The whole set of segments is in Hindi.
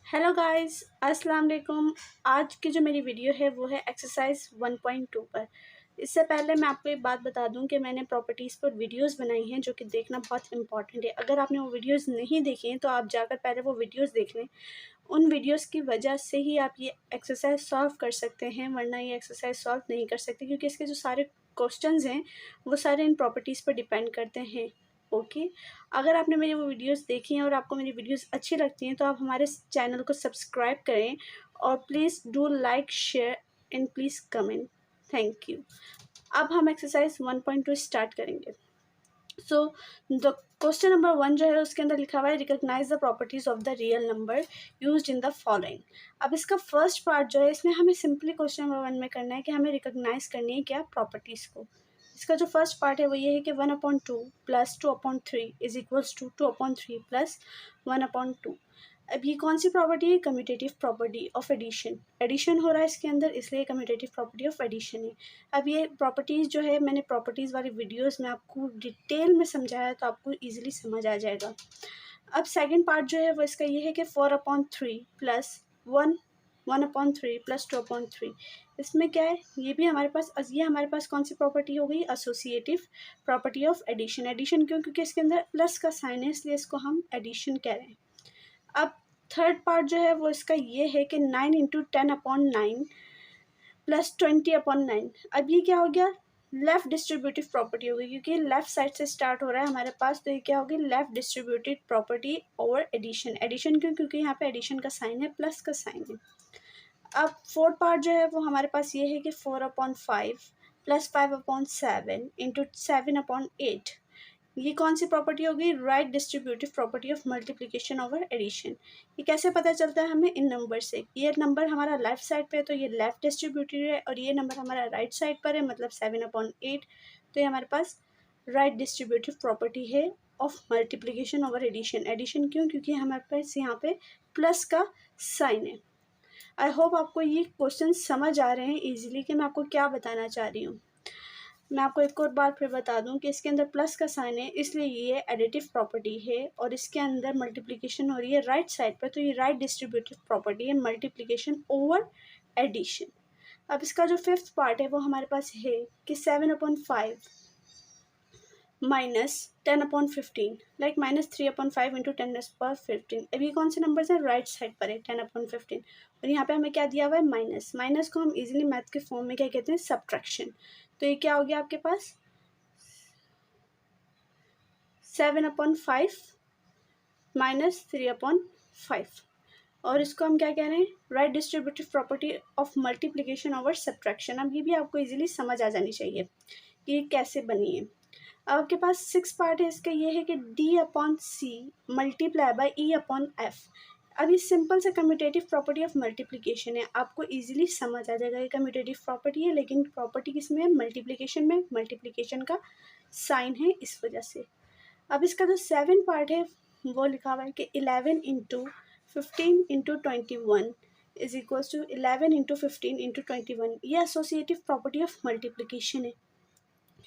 हेलो गाइस, अस्सलाम वालेकुम। आज की जो मेरी वीडियो है वो है एक्सरसाइज 1.2 पर। इससे पहले मैं आपको एक बात बता दूं कि मैंने प्रॉपर्टीज़ पर वीडियोस बनाई हैं जो कि देखना बहुत इंपॉर्टेंट है। अगर आपने वो वीडियोस नहीं देखी हैं तो आप जाकर पहले वो वीडियोस देख लें। उन वीडियोस की वजह से ही आप ये एक्सरसाइज सॉल्व कर सकते हैं, वरना ये एक्सरसाइज सॉल्व नहीं कर सकते क्योंकि इसके जो सारे क्वेश्चंस हैं वो सारे इन प्रॉपर्टीज़ पर डिपेंड करते हैं। ओके, अगर आपने मेरी वो वीडियोस देखी हैं और आपको मेरी वीडियोस अच्छी लगती हैं तो आप हमारे चैनल को सब्सक्राइब करें और please do like, share and please comment. Thank you. अब हम एक्सरसाइज 1.2 स्टार्ट करेंगे। सो द क्वेश्चन नंबर 1 जो है उसके अंदर लिखा हुआ है recognise the properties of the real number used in the following. अब इसका फर्स्ट पार्ट जो है इसमें हमें सिंपली क्वेश्चन नंबर 1 में करना है कि हमें रिकॉग्नाइज करनी है क्या प्रॉपर्टीज़ को। इसका जो फर्स्ट पार्ट है वो ये है कि 1/2 plus 2/3 is equals to 2/3 plus 1/2। अब ये कौन सी प्रॉपर्टी है? Commutative property of addition. Addition हो रहा है इसके अंदर, इसलिए कम्यूटेटिव प्रॉपर्टी ऑफ एडिशन है। अब ये प्रॉपर्टीज़ जो है मैंने प्रॉपर्टीज़ वाली वीडियोस में आपको डिटेल में समझाया तो आपको इजीली समझ आ जाएगा। अब सेकंड पार्ट जो है वो इसका ये है कि 4/3 प्लस 1/3 प्लस 2/3। इसमें क्या है? ये हमारे पास कौन सी प्रॉपर्टी हो गई? Associative property of addition. Addition क्यों? क्योंकि इसके अंदर प्लस का साइन है, इसलिए इसको हम एडिशन कह रहे हैं। अब थर्ड पार्ट जो है वो इसका ये है कि 9 × 10/9 प्लस 20/9। अब ये क्या हो गया? लेफ्ट डिस्ट्रीब्यूटिव प्रॉपर्टी हो गई क्योंकि लेफ्ट साइड से स्टार्ट हो रहा है हमारे पास, तो ये क्या होगी? Left distributive property over addition. Addition क्यों? क्योंकि यहाँ पे एडिशन का साइन है, प्लस का साइन है। अब फोर्थ पार्ट जो है वो हमारे पास ये है कि 4/5 प्लस 5/7 इंटू 7/8। ये कौन सी प्रॉपर्टी होगी? Right distributive property of multiplication over addition. ये कैसे पता चलता है हमें? इन नंबर से। ये नंबर हमारा लेफ्ट साइड पे है तो ये लेफ्ट डिस्ट्रीब्यूटिव है और ये नंबर हमारा राइट साइड पर है, मतलब 7/8। तो ये हमारे पास राइट डिस्ट्रीब्यूटिव प्रॉपर्टी है of multiplication over addition. Addition क्यों? क्योंकि हमारे पास यहाँ पे प्लस का साइन है। आई होप आपको ये क्वेश्चन समझ आ रहे हैं इजीली कि मैं आपको क्या बताना चाह रही हूँ। मैं आपको एक और बार फिर बता दूं कि इसके अंदर प्लस का साइन है, इसलिए ये एडिटिव प्रॉपर्टी है और इसके अंदर मल्टीप्लिकेशन हो रही है राइट साइड पर, तो ये राइट डिस्ट्रीब्यूटिव प्रॉपर्टी है, मल्टीप्लिकेशन ओवर एडिशन। अब इसका जो फिफ्थ पार्ट है वो हमारे पास है कि 7/5 माइनस 10/15, लाइक -3/5 इंटू 10⁻15। अब ये कौन से नंबर है? राइट साइड पर है 10/15 और यहाँ पे हमें क्या दिया हुआ है? माइनस। माइनस को हम इजीली मैथ के फॉर्म में क्या कहते हैं? सब्ट्रैक्शन। तो ये क्या हो गया आपके पास? 7/5 माइनस 3/5 और इसको हम क्या कह रहे हैं? Right distributive property of multiplication over subtraction. अब ये भी आपको इजीली समझ आ जानी चाहिए कि ये कैसे बनी है। अब आपके पास सिक्स पार्ट है, इसका ये है कि D/C मल्टीप्लाई बाई E/F। अब ये सिंपल से कम्यूटेटिव प्रॉपर्टी ऑफ मल्टीप्लिकेशन है, आपको इजीली समझ आ जाएगा। ये कम्यूटेटिव प्रॉपर्टी है लेकिन प्रॉपर्टी किसमें है? मल्टीप्लिकेशन में। मल्टीप्लिकेशन का साइन है इस वजह से। अब इसका जो सेवन पार्ट है वो लिखा हुआ है कि 11 into 15 into 21 is equals to 11 into 15 into 21। ये एसोसिएटिव प्रॉपर्टी ऑफ मल्टीप्लिकेशन है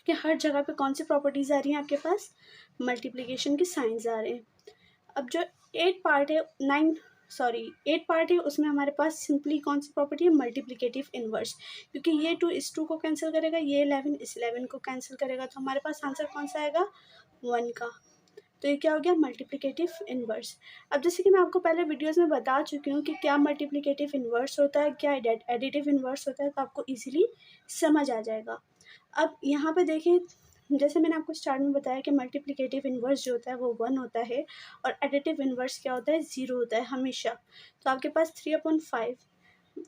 कि हर जगह पे कौन सी प्रॉपर्टीज आ रही हैं आपके पास? मल्टीप्लिकेशन के साइंस आ रहे हैं। अब जो एट पार्ट है उसमें हमारे पास सिंपली कौन सी प्रॉपर्टी है? मल्टीप्लिकेटिव इनवर्स, क्योंकि ये 2 इस 2 को कैंसिल करेगा, ये 11 इस 11 को कैंसिल करेगा, तो हमारे पास आंसर कौन सा आएगा? 1 का। तो ये क्या हो गया? Multiplicative inverse. अब जैसे कि मैं आपको पहले वीडियोस में बता चुकी हूँ कि क्या मल्टीप्लिकेटिव इनवर्स होता है, क्या एडिटिव इनवर्स होता है, तो आपको इजीली समझ आ जाएगा। अब यहाँ पे देखें, जैसे मैंने आपको स्टार्ट में बताया कि मल्टीप्लिकेटिव इनवर्स जो होता है वो 1 होता है और एडिटिव इनवर्स क्या होता है? 0 होता है हमेशा। तो आपके पास 3/5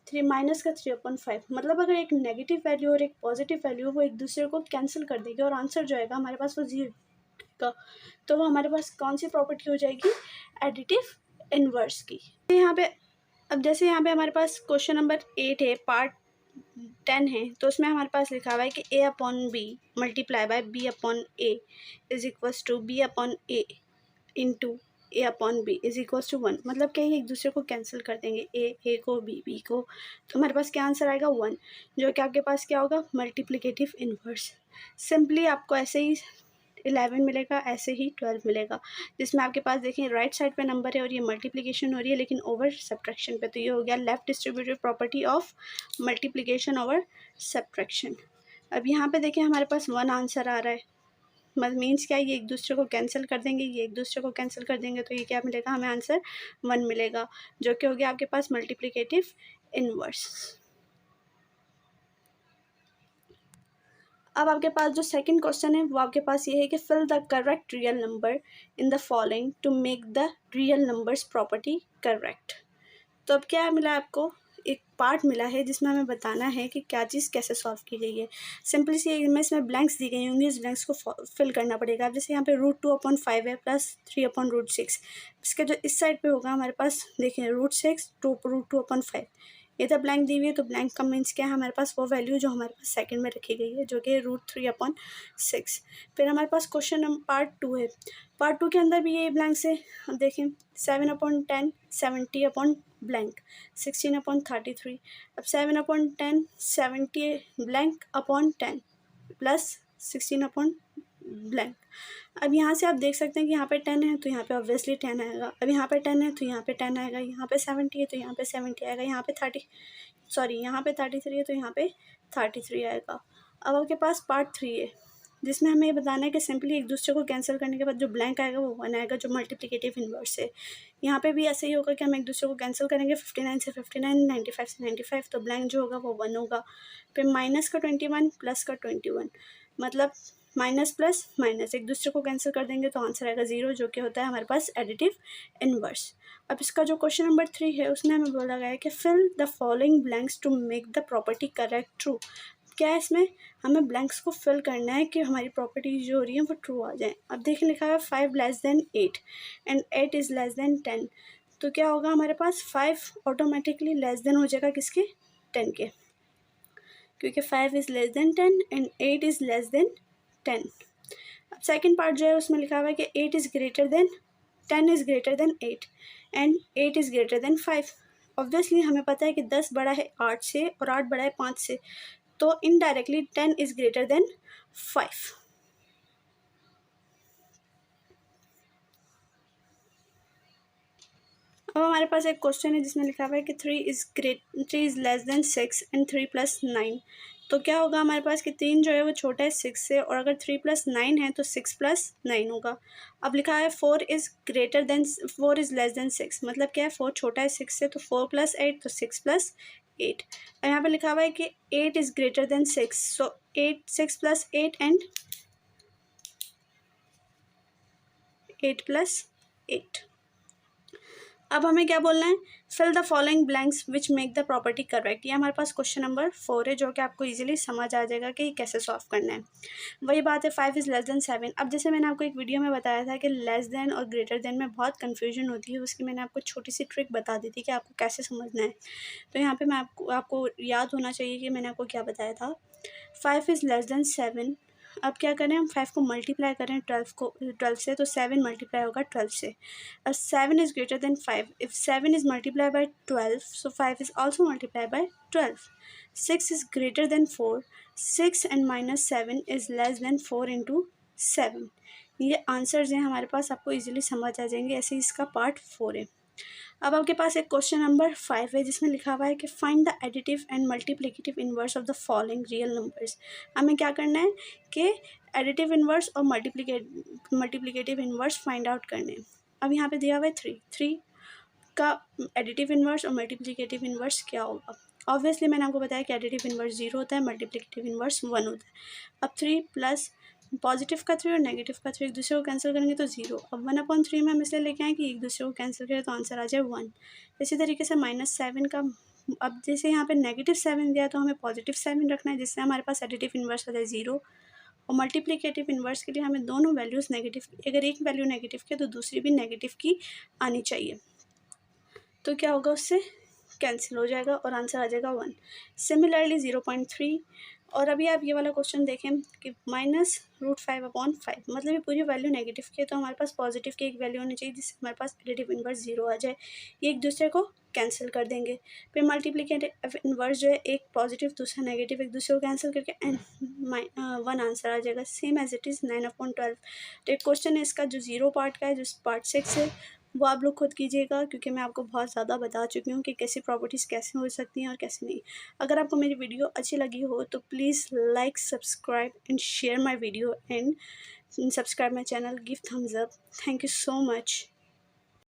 3 माइनस का 3/5, मतलब अगर एक नेगेटिव वैल्यू और एक पॉजिटिव वैल्यू वो एक दूसरे को कैंसिल कर देगी और आंसर जो आएगा हमारे पास वो 0 का, तो वो हमारे पास कौन सी प्रॉपर्टी हो जाएगी? एडिटिव इनवर्स की। यहाँ पे अब जैसे यहाँ पे हमारे पास क्वेश्चन नंबर 8 है, पार्ट 10 है, तो उसमें हमारे पास लिखा हुआ है कि A/B multiply by B/A is equals to B/A into A/B is equals to 1। मतलब क्या ये एक दूसरे को कैंसिल कर देंगे, ए को बी को, तो हमारे पास क्या आंसर आएगा? 1, जो कि आपके पास क्या होगा? Multiplicative inverse. सिंपली आपको ऐसे ही 11 मिलेगा, ऐसे ही 12 मिलेगा, जिसमें आपके पास देखिए राइट साइड पे नंबर है और ये मल्टीप्लिकेशन हो रही है लेकिन ओवर सब्ट्रैक्शन पे। तो ये हो गया left distributed property of multiplication over subtraction. अब यहाँ पे देखिए हमारे पास 1 आंसर आ रहा है, मतलब मीन्स क्या, ये एक दूसरे को कैंसिल कर देंगे, ये एक दूसरे को कैंसिल कर देंगे, तो ये क्या मिलेगा हमें आंसर 1 मिलेगा, जो कि हो गया आपके पास मल्टीप्लिकेटिव इनवर्स। अब आपके पास जो सेकंड क्वेश्चन है वो आपके पास ये है कि fill the correct real number in the following to make the real numbers property correct. तो अब क्या मिला आपको, एक पार्ट मिला है जिसमें हमें बताना है कि क्या चीज़ कैसे सॉल्व की गई है। सिंपली सी में इसमें ब्लैंक्स दी गई होंगी, इस ब्लैंक्स को फिल करना पड़ेगा। अब जैसे यहाँ पे √2/5 है प्लस 3/√6, इसके जो इस साइड पे होगा हमारे पास देखिए √6 √2/5, इधर ब्लैंक दी हुई है, तो ब्लैंक का मीन्स क्या है, हमारे पास वो वैल्यू जो हमारे पास सेकंड में रखी गई है, जो कि √3/6। फिर हमारे पास क्वेश्चन नंबर पार्ट 2 है। पार्ट 2 के अंदर भी ये ब्लैंक से देखें 7/10, 70 ब्लैंक, 16/33। अब 7/10, 70 ब्लैंक अपॉन 10 प्लस 16 ब्लैंक। अब यहाँ से आप देख सकते हैं कि यहाँ पे 10 है तो यहाँ पे ऑब्वियसली 10 आएगा, अब यहाँ पे 10 है तो यहाँ पे 10 आएगा, यहाँ पे 70 है तो यहाँ पे 70 आएगा, यहाँ पे 33 है तो यहाँ पे 33 आएगा। अब आपके पास पार्ट 3 है जिसमें हमें ये बताना है कि सिंपली एक दूसरे को कैंसिल करने के बाद जो ब्लैंक आएगा वो 1 आएगा, जो मल्टीप्लिकेटिव इनवर्स है। यहाँ पे भी ऐसे ही होगा कि हम एक दूसरे को कैंसिल करेंगे, 59 से 59, 95 से 95, तो ब्लैंक जो होगा वो 1 होगा। फिर माइनस का 21 प्लस का 21, मतलब माइनस प्लस माइनस एक दूसरे को कैंसिल कर देंगे तो आंसर आएगा 0, जो कि होता है हमारे पास एडिटिव इनवर्स। अब इसका जो क्वेश्चन नंबर 3 है उसमें हमें बोला गया है कि fill the following blanks to make the property correct true. क्या है इसमें, हमें ब्लैंक्स को फिल करना है कि हमारी प्रॉपर्टी जो हो रही है वो ट्रू आ जाए। अब देखिए लिखा है 5 less than 8 and 8 is less than 10, तो क्या होगा हमारे पास 5 ऑटोमेटिकली लेस देन हो जाएगा किसके, 10 के, क्योंकि 5 is less than 10 and 8 is less than 10। अब सेकेंड पार्ट जो है उसमें लिखा हुआ है कि 8 is greater then 10 is greater then 8 and 8 is greater then 5। Obviously हमें पता है कि 10 बड़ा है 8 से और 8 बड़ा है 5 से, तो इनडायरेक्टली 10 इज़ ग्रेटर देन 5। अब हमारे पास एक क्वेश्चन है जिसमें लिखा हुआ है कि 3 इज़ लेस देन 6 एंड 3 + 9, तो क्या होगा हमारे पास कि 3 जो है वो छोटा है 6 से, और अगर 3 + 9 है तो 6 + 9 होगा। अब लिखा है 4 इज़ लेस देन 6, मतलब क्या है 4 छोटा है 6 से, तो 4 + 8 तो 6 + 8। और यहाँ पे लिखा हुआ है कि 8 is greater than 6, so 6 + 8 and 8 + 8। अब हमें क्या बोलना है, fill the following blanks which make the property correct. ये हमारे पास क्वेश्चन नंबर 4 है, जो कि आपको इजीली समझ आ जाएगा कि कैसे सॉल्व करना है। वही बात है 5 इज़ लेस देन 7। अब जैसे मैंने आपको एक वीडियो में बताया था कि लेस देन और ग्रेटर देन में बहुत कन्फ्यूजन होती है, उसकी मैंने आपको छोटी सी ट्रिक बता दी थी कि आपको कैसे समझना है। तो यहाँ पर मैं आपको याद होना चाहिए कि मैंने आपको क्या बताया था। 5 इज़ लेस देन 7, अब क्या करें, हम 5 को मल्टीप्लाई करें 12 से, तो 7 मल्टीप्लाई होगा 12 से। अब 7 is greater then 5, if 7 is multiply by 12, so 5 is also multiply by 12। 6 is greater then 4, 6 and -7 is less than 4 × 7। ये आंसर्स हैं हमारे पास, आपको इजीली समझ आ जाएंगे, ऐसे इसका पार्ट 4 है। अब आपके पास एक क्वेश्चन नंबर 5 है जिसमें लिखा हुआ है कि find the additive and multiplicative inverse of the following real numbers. हमें क्या करना है कि एडिटिव इनवर्स और मल्टीप्लिकेटिव इनवर्स फाइंड आउट करने हैं। अब यहाँ पे दिया हुआ है 3 का एडिटिव इनवर्स और मल्टीप्लिकेटिव इनवर्स क्या होगा। ऑब्वियसली मैंने आपको बताया कि एडिटिव इनवर्स 0 होता है, मल्टीप्लिकेटिव इनवर्स 1 होता है। अब 3 प्लस पॉजिटिव का 3 और नेगेटिव का 3 एक दूसरे को कैंसिल करेंगे तो 0। अब 1/3 में हम इसलिए लेके आए कि एक दूसरे को कैंसिल करें तो आंसर आ जाए 1। इसी तरीके से -7 का, अब जैसे यहाँ पे -7 दिया तो हमें +7 रखना है, जिससे हमारे पास एडिटिव इनवर्स आ जाए 0। और मल्टीप्लिकेटिव इनवर्स के लिए हमें दोनों वैल्यूज़ नेगेटिव, अगर एक वैल्यू नेगेटिव की तो दूसरी भी नेगेटिव की आनी चाहिए, तो क्या होगा उससे कैंसिल हो जाएगा और आंसर आ जाएगा 1। सिमिलरली 0.3 और अभी आप ये वाला क्वेश्चन देखें कि -√5/5, मतलब ये पूरी वैल्यू नेगेटिव की है, तो हमारे पास पॉजिटिव की एक वैल्यू होनी चाहिए जिससे हमारे पास एडिटिव इन्वर्स 0 आ जाए। ये एक दूसरे को कैंसिल कर देंगे। फिर मल्टीप्लिकेटिव इन्वर्स जो है, एक पॉजिटिव दूसरा नेगेटिव, एक दूसरे को कैंसिल करके एन 1 आंसर आ जाएगा, सेम एज इट इज़ 9/12। तो एक क्वेश्चन है इसका जो 0 पार्ट का है, जो पार्ट 6 है, वो आप लोग खुद कीजिएगा, क्योंकि मैं आपको बहुत ज़्यादा बता चुकी हूँ कि कैसी प्रॉपर्टीज़ कैसे हो सकती हैं और कैसे नहीं। अगर आपको मेरी वीडियो अच्छी लगी हो तो please like, subscribe and share my video and subscribe my channel, give Thums up. Thank you so much.